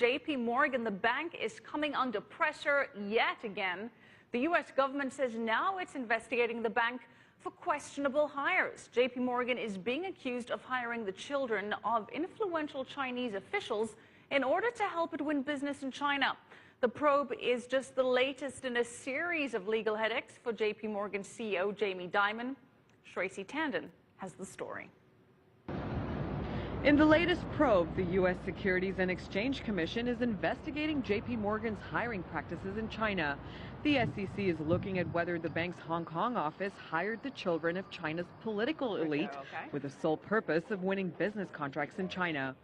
JP Morgan, the bank is coming under pressure yet again. The U.S. government says now it's investigating the bank for questionable hires. JP Morgan is being accused of hiring the children of influential Chinese officials in order to help it win business in China. The probe is just the latest in a series of legal headaches for JP Morgan CEO Jamie Dimon. Tracy Tandon has the story. In the latest probe, the U.S. Securities and Exchange Commission is investigating JP Morgan's hiring practices in China. The SEC is looking at whether the bank's Hong Kong office hired the children of China's political elite with the sole purpose of winning business contracts in China.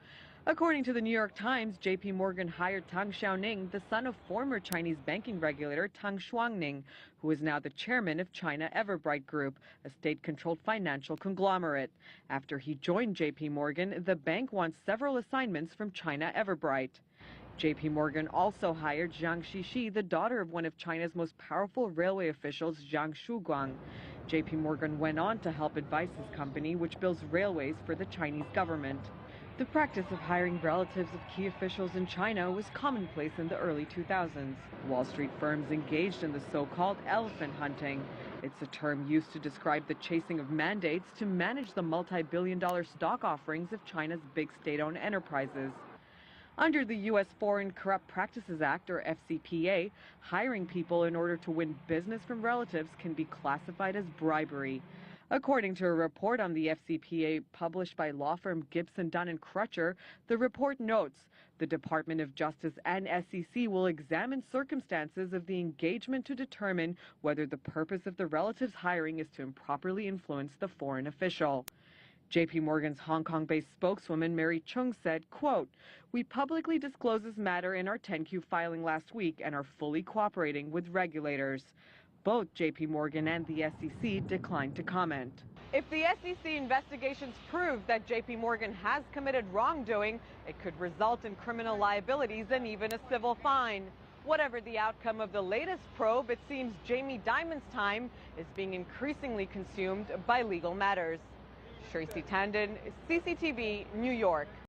According to the New York Times, JP Morgan hired Tang Xiaoning, the son of former Chinese banking regulator Tang Shuangning, who is now the chairman of China Everbright Group, a state-controlled financial conglomerate. After he joined JP Morgan, the bank wants several assignments from China Everbright. JP Morgan also hired Zhang Xixi, the daughter of one of China's most powerful railway officials, Zhang Shuguang. JP Morgan went on to help advise his company, which builds railways for the Chinese government. The practice of hiring relatives of key officials in China was commonplace in the early 2000s. Wall Street firms engaged in the so-called elephant hunting. It's a term used to describe the chasing of mandates to manage the multi-billion-dollar stock offerings of China's big state-owned enterprises. Under the U.S. Foreign Corrupt Practices Act, or FCPA, hiring people in order to win business from relatives can be classified as bribery. According to a report on the FCPA published by law firm Gibson, Dunn & Crutcher, the report notes the Department of Justice and SEC will examine circumstances of the engagement to determine whether the purpose of the relative's hiring is to improperly influence the foreign official. JP Morgan's Hong Kong-based spokeswoman Mary Chung said, quote, "We publicly disclosed this matter in our 10-Q filing last week and are fully cooperating with regulators." Both JP Morgan and the SEC declined to comment. If the SEC investigations prove that JP Morgan has committed wrongdoing, it could result in criminal liabilities and even a civil fine. Whatever the outcome of the latest probe, it seems Jamie Dimon's time is being increasingly consumed by legal matters. Tracy Tandon, CCTV, New York.